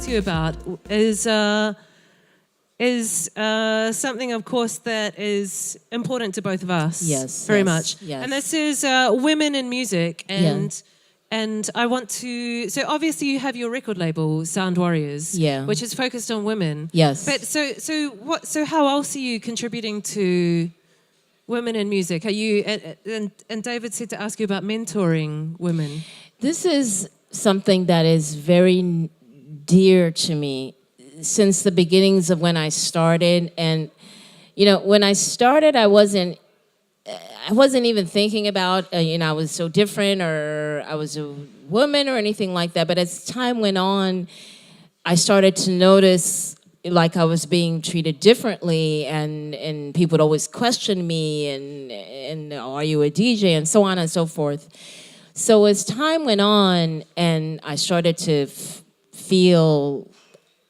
to you about is something, of course, that is important to both of us. Yes, very yes, much. yes. And this is women in music, and I want to. So obviously, you have your record label, Sound Warriors, which is focused on women. Yes. But so how else are you contributing to women in music? Are you and David said to ask you about mentoring women. This is something that is very dear to me since the beginnings of when I started. And, you know, when I started, I wasn't even thinking about, I was so different or I was a woman or anything like that. But as time went on, I started to notice like I was being treated differently, and people would always question me and are you a DJ and so on and so forth. So as time went on and I started to feel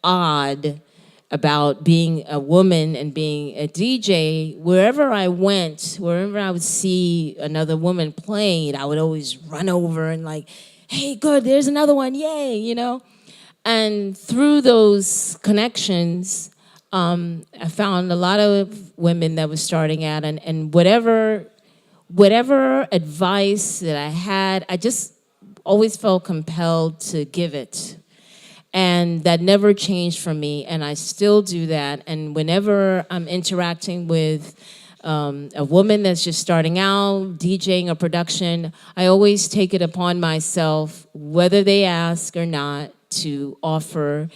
odd about being a woman and being a DJ, wherever I went, wherever I would see another woman playing, I would always run over and like, hey, good, there's another one, yay, you know? And through those connections, I found a lot of women that were starting out, and whatever advice that I had, I just always felt compelled to give it. And that never changed for me, and I still do that. And whenever I'm interacting with a woman that's just starting out, DJing or production, I always take it upon myself, whether they ask or not, to offer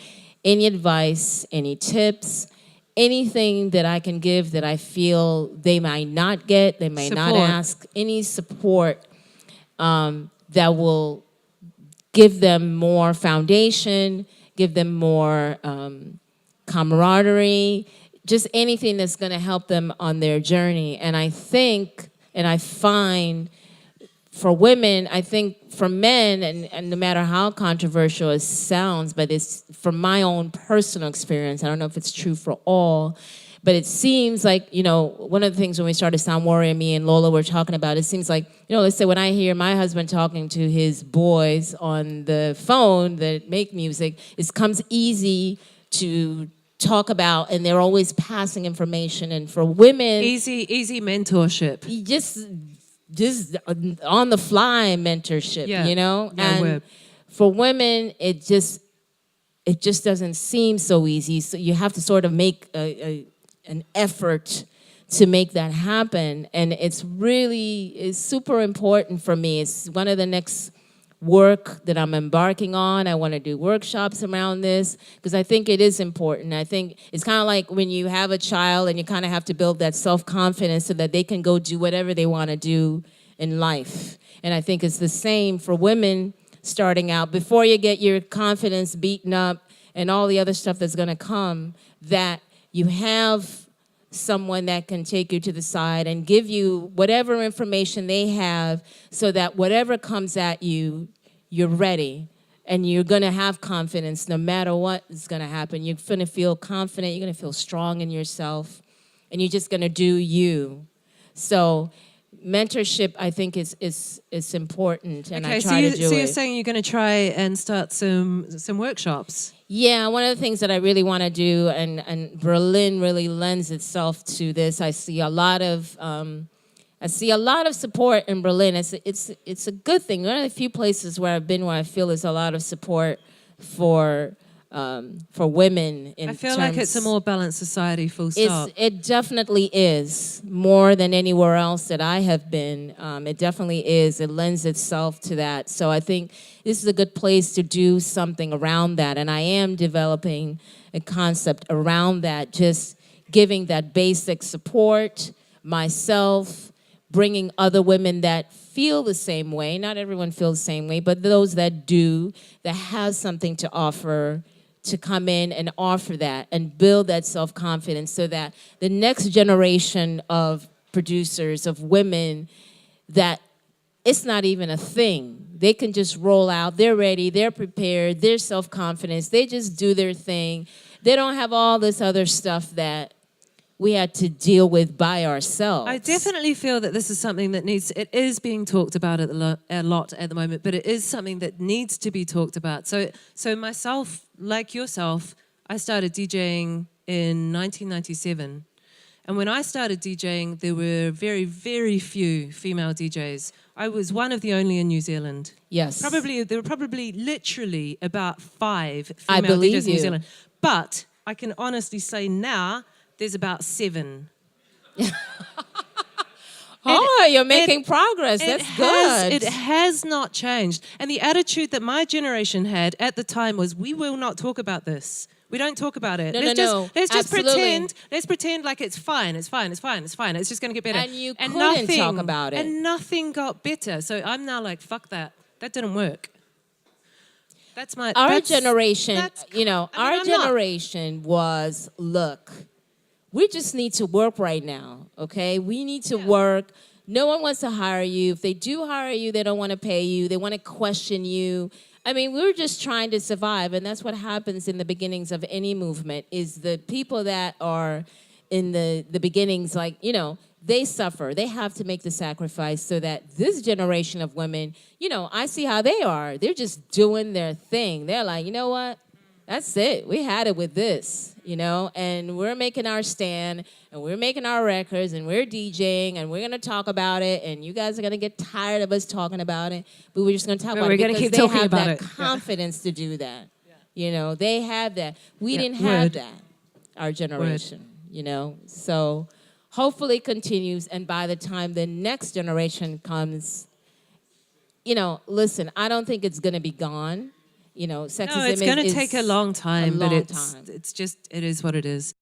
any advice, any tips, anything that I can give that I feel they might not get, they might not ask, any support that will give them more foundation, give them more camaraderie, just anything that's going to help them on their journey. And I think, and I find for women, I think for men, and no matter how controversial it sounds, but it's from my own personal experience, I don't know if it's true for all, but it seems like, you know, one of the things when we started Sound Warrior, me and Lola were talking about, it seems like, you know, let's say when I hear my husband talking to his boys on the phone that make music, it comes easy to talk about, and they're always passing information. And for women, easy mentorship. Just on the fly mentorship, you know? And for women, it just doesn't seem so easy. So you have to sort of make an effort to make that happen. And it's super important for me. It's one of the next work that I'm embarking on. I want to do workshops around this because I think it is important. I think it's kind of like when you have a child and you kind of have to build that self-confidence so that they can go do whatever they want to do in life. And I think it's the same for women starting out. Before you get your confidence beaten up and all the other stuff that's going to come, that you have someone that can take you to the side and give you whatever information they have so that whatever comes at you, you're ready. And you're going to have confidence no matter what is going to happen. You're going to feel confident. You're going to feel strong in yourself. And you're just going to do you. So mentorship, I think, is important. And I try to do it. So you're saying you're going to try and start some workshops? Yeah, one of the things that I really want to do, and Berlin really lends itself to this. I see a lot of support in Berlin. It's a good thing. One of the few places where I've been where I feel there's a lot of support for women. I feel like it's a more balanced society, full stop. It definitely is, more than anywhere else that I have been. It definitely is. It lends itself to that. So I think this is a good place to do something around that. And I am developing a concept around that, just giving that basic support myself, bringing other women that feel the same way. Not everyone feels the same way, but those that do, that have something to offer, to come in and offer that and build that self-confidence so that the next generation of producers, of women, that it's not even a thing. They can just roll out. They're ready. They're prepared. They're self-confident. They just do their thing. They don't have all this other stuff that we had to deal with by ourselves. I definitely feel that this is something that it is being talked about a lot at the moment, but it is something that needs to be talked about. So myself, like yourself, I started DJing in 1997. And when I started DJing, there were very, very few female DJs. I was one of the only in New Zealand. Yes. There were probably literally about 5 female DJs in New Zealand. But I can honestly say now, there's about 7. You're making progress. That's good. It has not changed. And the attitude that my generation had at the time was, we will not talk about this. We don't talk about it. Let's just pretend. Let's pretend like it's fine. It's fine. It's fine. It's fine. It's just going to get better. And you couldn't talk about it. And nothing got better. So I'm now like, fuck that. That didn't work. That's my our generation. Our generation was, look, we just need to work right now. Okay, we need to work. No one wants to hire you. If they do hire you, they don't want to pay you. They want to question you. I mean, we're just trying to survive, and that's what happens in the beginnings of any movement, is the people that are in the beginnings, like, they suffer. They have to make the sacrifice so that this generation of women, I see how they are. They're just doing their thing. They're like, you know what? That's it. We had it with this, and we're making our stand, and we're making our records, and we're DJing, and we're going to talk about it, and you guys are going to get tired of us talking about it, but we're just going to talk about it because keep they talking have about that it. confidence to do that. They have that. We didn't have that, our generation, So hopefully it continues, and by the time the next generation comes, listen, I don't think it's going to be gone. Sexism it's going to take a long time, it is what it is.